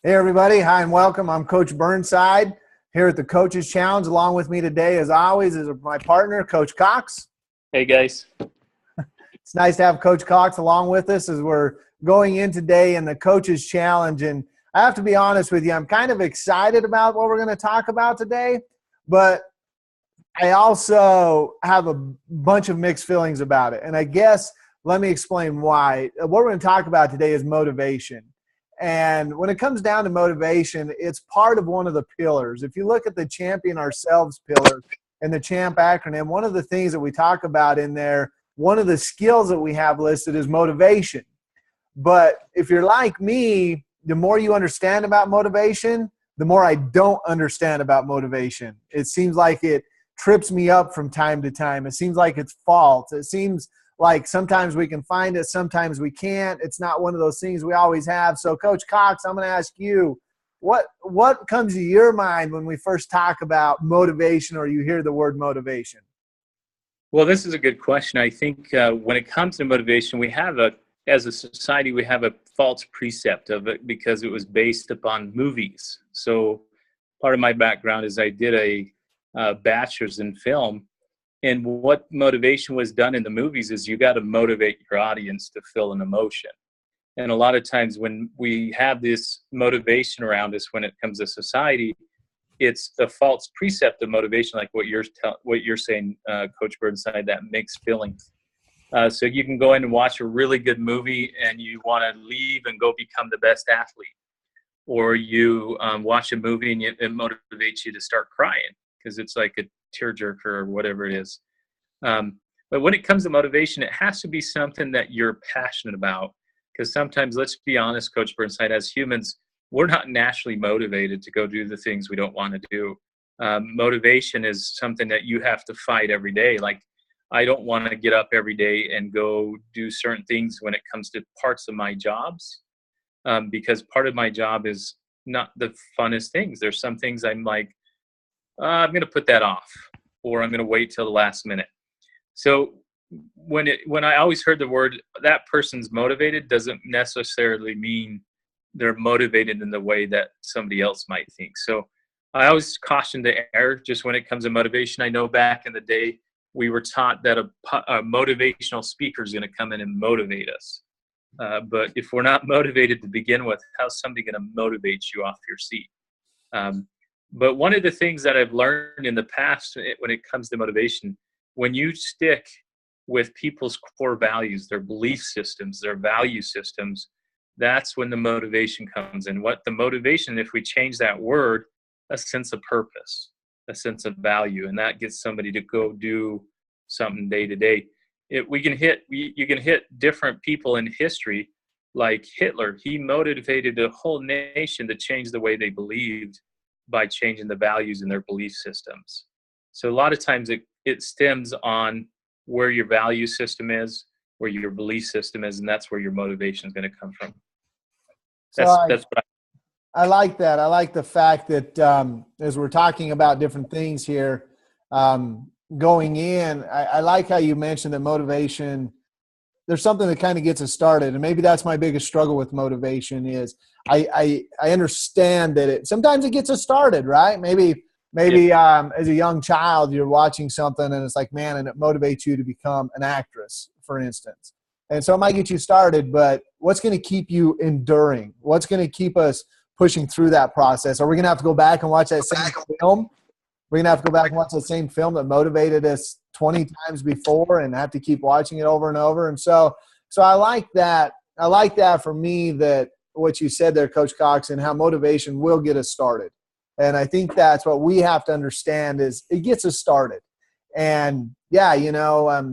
Hey, everybody. Hi, and welcome. I'm Coach Burnside here at the Coaches Challenge. Along with me today, as always, is my partner, Coach Cox. Hey, guys. It's nice to have Coach Cox along with us as we're going in today in the Coaches Challenge. And I have to be honest with you, I'm kind of excited about what we're going to talk about today, but I also have a bunch of mixed feelings about it. And I guess let me explain why. What we're going to talk about today is motivation. And when it comes down to motivation, it's part of one of the pillars. If you look at the Champion Ourselves pillar and the CHAMP acronym, one of the things that we talk about in there, one of the skills that we have listed is motivation. But if you're like me, the more you understand about motivation, the more I don't understand about motivation. It seems like it trips me up from time to time. It seems like it's false. It seems like sometimes we can find it, sometimes we can't. It's not one of those things we always have. So, Coach Cox, I'm going to ask you, what comes to your mind when we first talk about motivation or you hear the word motivation? Well, this is a good question. I think when it comes to motivation, as a society, we have a false precept of it because it was based upon movies. So part of my background is I did a bachelor's in film. And what motivation was done in the movies is you got to motivate your audience to feel an emotion. And a lot of times when we have this motivation around us when it comes to society, it's a false precept of motivation, like what you're saying, Coach Burnside, that mixed feelings. So you can go in and watch a really good movie and you want to leave and go become the best athlete. Or you watch a movie and it motivates you to start crying because it's like a tearjerker or whatever it is. But when it comes to motivation, it has to be something that you're passionate about. Because sometimes, let's be honest, Coach Burnside, as humans, we're not naturally motivated to go do the things we don't want to do. Motivation is something that you have to fight every day. Like, I don't want to get up every day and go do certain things when it comes to parts of my jobs, because part of my job is not the funnest things. There's some things I'm like, I'm going to put that off, or I'm going to wait till the last minute. So when I always heard the word that person's motivated doesn't necessarily mean they're motivated in the way that somebody else might think. So I always caution the error just when it comes to motivation. I know back in the day we were taught that a motivational speaker is going to come in and motivate us. But if we're not motivated to begin with, how's somebody going to motivate you off your seat? But one of the things that I've learned in the past when it comes to motivation, when you stick with people's core values, their belief systems, their value systems, that's when the motivation comes in. What the motivation, if we change that word, a sense of purpose, a sense of value, and that gets somebody to go do something day to day. You can hit different people in history, like Hitler. He motivated a whole nation to change the way they believed by changing the values in their belief systems. So a lot of times it stems on where your value system is, where your belief system is, and that's where your motivation is going to come from. That's what I like that. I like the fact that as we're talking about different things here, going in, I like how you mentioned that motivation, there's something that kind of gets us started. And maybe that's my biggest struggle with motivation is I understand that sometimes it gets us started, right? Maybe as a young child, you're watching something and it's like, man, and it motivates you to become an actress, for instance. And so it might get you started, but what's going to keep you enduring? What's going to keep us pushing through that process? Are we going to have to go back and watch that same film? We're going to have to go back and watch that same film that motivated us 20 times before and have to keep watching it over and over. And so I like that. I like that for me, that what you said there, Coach Cox, and how motivation will get us started. And I think that's what we have to understand is it gets us started. And yeah,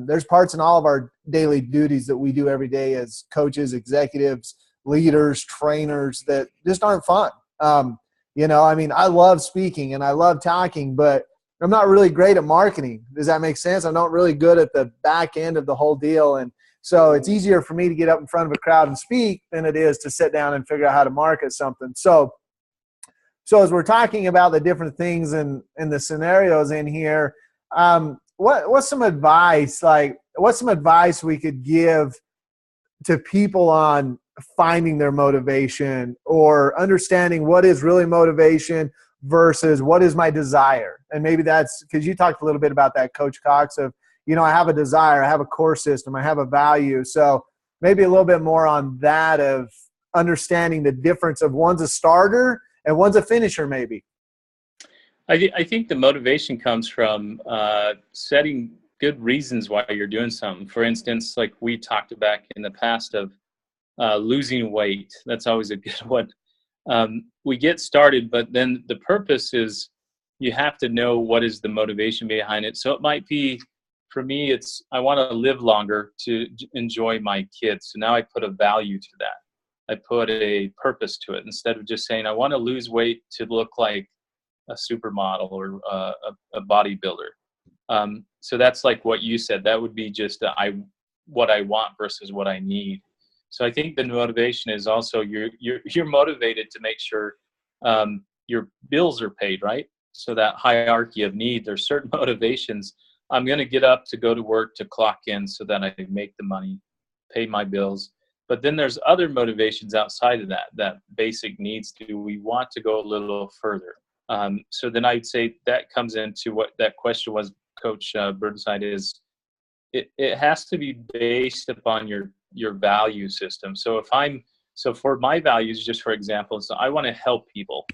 there's parts in all of our daily duties that we do every day as coaches, executives, leaders, trainers that just aren't fun. I love speaking and I love talking, but I'm not really great at marketing. Does that make sense? I'm not really good at the back end of the whole deal. And so it's easier for me to get up in front of a crowd and speak than it is to sit down and figure out how to market something. So as we're talking about the different things and the scenarios in here, what's some advice we could give to people on finding their motivation or understanding what is really motivation versus what is my desire. And maybe that's because you talked a little bit about that, Coach Cox, of, I have a desire, I have a core system, I have a value. So maybe a little bit more on that of understanding the difference of one's a starter and one's a finisher maybe. I think the motivation comes from setting good reasons why you're doing something. For instance, like we talked about in the past of losing weight. That's always a good one. We get started, but then the purpose is you have to know what is the motivation behind it. So it might be, for me, it's I want to live longer to enjoy my kids. So now I put a value to that. I put a purpose to it instead of just saying I want to lose weight to look like a supermodel or a bodybuilder. So that's like what you said. That would be just what I want versus what I need. So I think the motivation is also you're motivated to make sure your bills are paid, right? So that hierarchy of need, there's certain motivations. I'm going to get up to go to work to clock in so that I make the money, pay my bills. But then there's other motivations outside of that basic needs. Do we want to go a little further? So then I'd say that comes into what that question was, Coach Burnside, is it has to be based upon your value system. So for my values, just for example, so I want to help people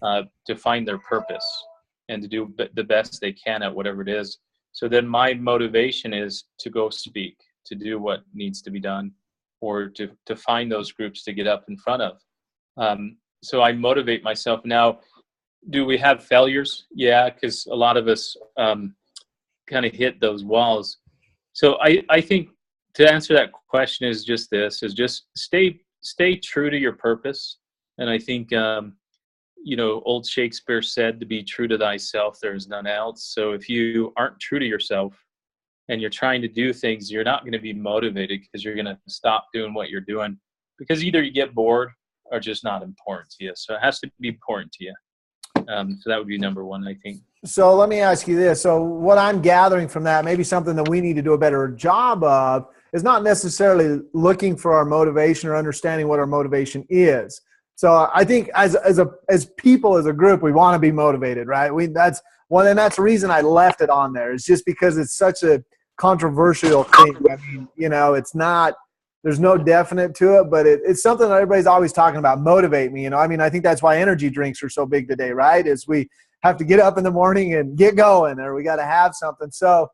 to find their purpose and to do the best they can at whatever it is. So then my motivation is to go speak, to do what needs to be done, or to find those groups to get up in front of. So I motivate myself. Now, do we have failures? Yeah, because a lot of us kind of hit those walls. So I think to answer that question is just stay true to your purpose. And I think, old Shakespeare said, to be true to thyself, there's none else. So if you aren't true to yourself and you're trying to do things, you're not going to be motivated because you're going to stop doing what you're doing because either you get bored or just not important to you. So it has to be important to you. So that would be number one, I think. So let me ask you this. So what I'm gathering from that, maybe something that we need to do a better job of, is not necessarily looking for our motivation or understanding what our motivation is. So I think as people, as a group, we want to be motivated, right? That's the reason I left it on there. It's just because it's such a controversial thing. I mean, it's not. There's no definite to it, but it's something that everybody's always talking about. Motivate me, I mean, I think that's why energy drinks are so big today, right? Is we have to get up in the morning and get going, or we got to have something. So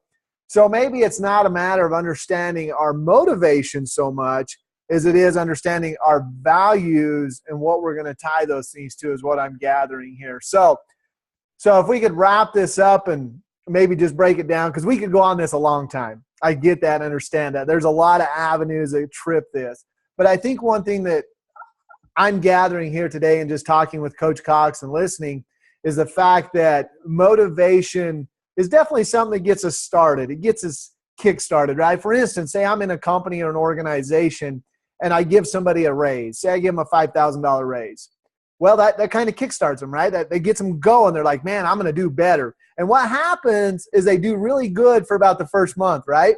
maybe it's not a matter of understanding our motivation so much as it is understanding our values and what we're going to tie those things to is what I'm gathering here. So if we could wrap this up and maybe just break it down, because we could go on this a long time. I get that, understand that. There's a lot of avenues that trip this. But I think one thing that I'm gathering here today and just talking with Coach Cox and listening is the fact that motivation is definitely something that gets us started. It gets us kick-started, right? For instance, say I'm in a company or an organization and I give somebody a raise. Say I give them a $5,000 raise. Well, that kind of kickstarts them, right? That gets them going. They're like, man, I'm going to do better. And what happens is they do really good for about the first month, right?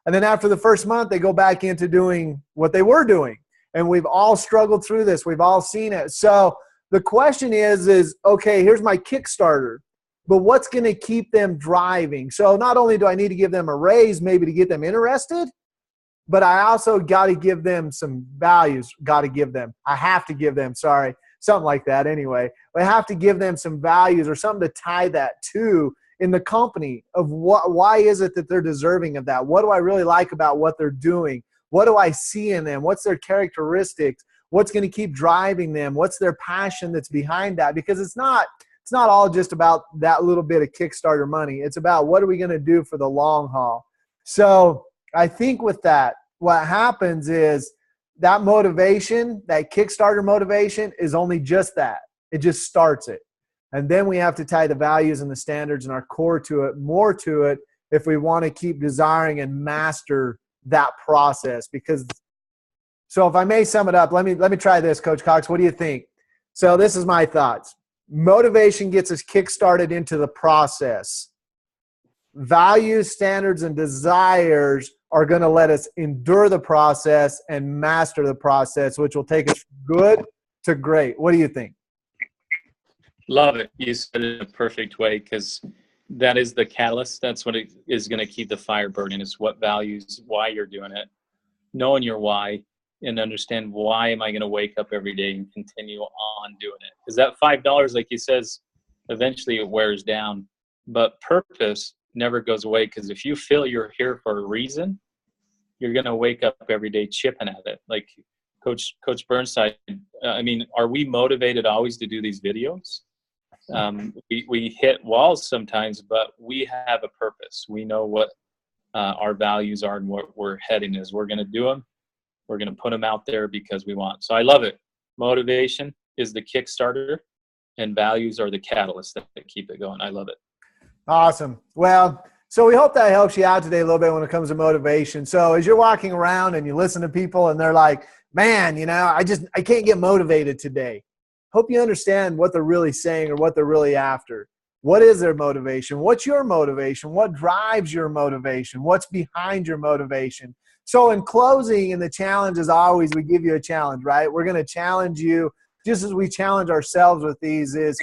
And then after the first month, they go back into doing what they were doing. And we've all struggled through this. We've all seen it. So the question is okay, here's my Kickstarter, but what's going to keep them driving? So not only do I need to give them a raise, maybe to get them interested, but I also got to give them some values. I have to give them, something like that anyway. I have to give them some values or something to tie that to in the company of why is it that they're deserving of that? What do I really like about what they're doing? What do I see in them? What's their characteristics? What's going to keep driving them? What's their passion that's behind that? Because it's not all just about that little bit of Kickstarter money. It's about what are we going to do for the long haul? So I think with that, what happens is that motivation, that Kickstarter motivation is only just that. It just starts it. And then we have to tie the values and the standards and our core to it, more to it, if we want to keep desiring and master that process. So if I may sum it up, let me try this, Coach Cox. What do you think? So this is my thoughts. Motivation gets us kickstarted into the process. Values, standards, and desires are going to let us endure the process and master the process, which will take us from good to great. What do you think? Love it. You said it in a perfect way, because that is the catalyst. That's what is going to keep the fire burning, is what values, why you're doing it, knowing your why, and understand why am I going to wake up every day and continue on doing it. Because that $5, like he says, eventually it wears down, but purpose never goes away. Because if you feel you're here for a reason, you're going to wake up every day chipping at it. Like Coach Burnside, I mean, are we motivated always to do these videos? We hit walls sometimes, but we have a purpose. We know what our values are and what we're heading is. We're going to do them. We're going to put them out there because we want. So I love it. Motivation is the Kickstarter, and values are the catalyst that keep it going. I love it. Awesome. Well, so we hope that helps you out today a little bit when it comes to motivation. So as you're walking around and you listen to people and they're like, man, you know, I can't get motivated today. Hope you understand what they're really saying or what they're really after. What is their motivation? What's your motivation? What drives your motivation? What's behind your motivation? So in closing, and the challenge is always, we give you a challenge, right? We're going to challenge you just as we challenge ourselves with these, is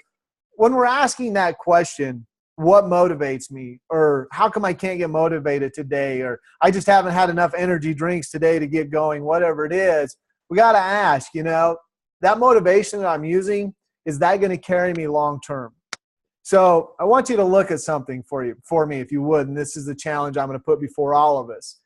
when we're asking that question, what motivates me? Or how come I can't get motivated today? Or I just haven't had enough energy drinks today to get going, whatever it is. We got to ask, you know, that motivation that I'm using, is that going to carry me long term? So I want you to look at something for me, if you would. And this is the challenge I'm going to put before all of us.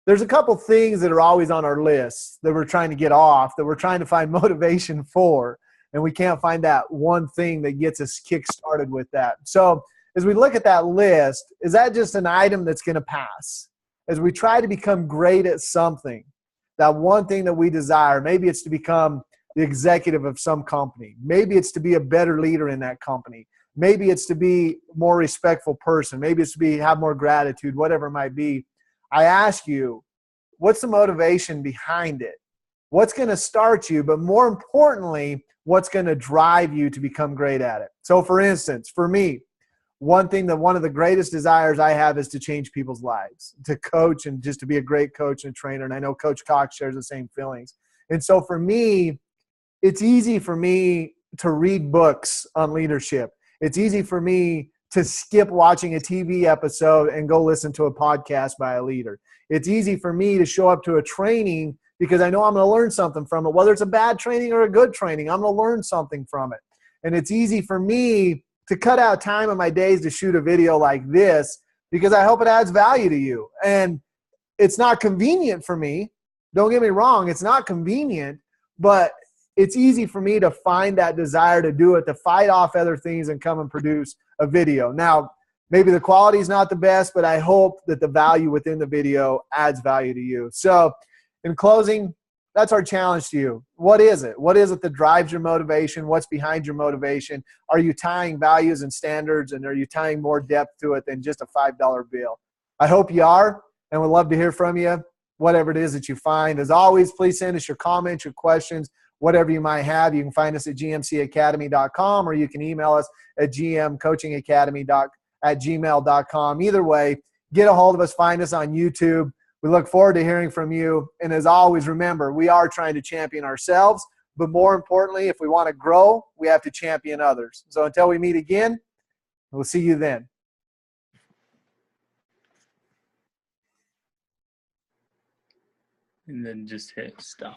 There's a couple things that are always on our list that we're trying to get off, that we're trying to find motivation for, and we can't find that one thing that gets us kick-started with that. So as we look at that list, is that just an item that's going to pass? As we try to become great at something, that one thing that we desire, maybe it's to become the executive of some company. Maybe it's to be a better leader in that company. Maybe it's to be a more respectful person. Maybe it's to have more gratitude, whatever it might be. I ask you, what's the motivation behind it? What's going to start you? But more importantly, what's going to drive you to become great at it? So for instance, for me, one of the greatest desires I have is to change people's lives, to coach and just to be a great coach and trainer. And I know Coach Cox shares the same feelings. And so for me, it's easy for me to read books on leadership. It's easy for me to skip watching a TV episode and go listen to a podcast by a leader. It's easy for me to show up to a training because I know I'm going to learn something from it. Whether it's a bad training or a good training, I'm going to learn something from it. And it's easy for me to cut out time in my days to shoot a video like this because I hope it adds value to you. And it's not convenient for me. Don't get me wrong. It's not convenient, but it's easy for me to find that desire to do it, to fight off other things and come and produce a video. Now, maybe the quality is not the best, but I hope that the value within the video adds value to you. So in closing, that's our challenge to you. What is it? What is it that drives your motivation? What's behind your motivation? Are you tying values and standards, and are you tying more depth to it than just a $5 bill? I hope you are, and we'd love to hear from you, whatever it is that you find. As always, please send us your comments, your questions, whatever you might have. You can find us at gmcacademy.com, or you can email us at gmcoachingacademy@gmail.com. Either way, get a hold of us. Find us on YouTube. We look forward to hearing from you. And as always, remember, we are trying to champion ourselves, but more importantly, if we want to grow, we have to champion others. So until we meet again, we'll see you then. And then just hit stop.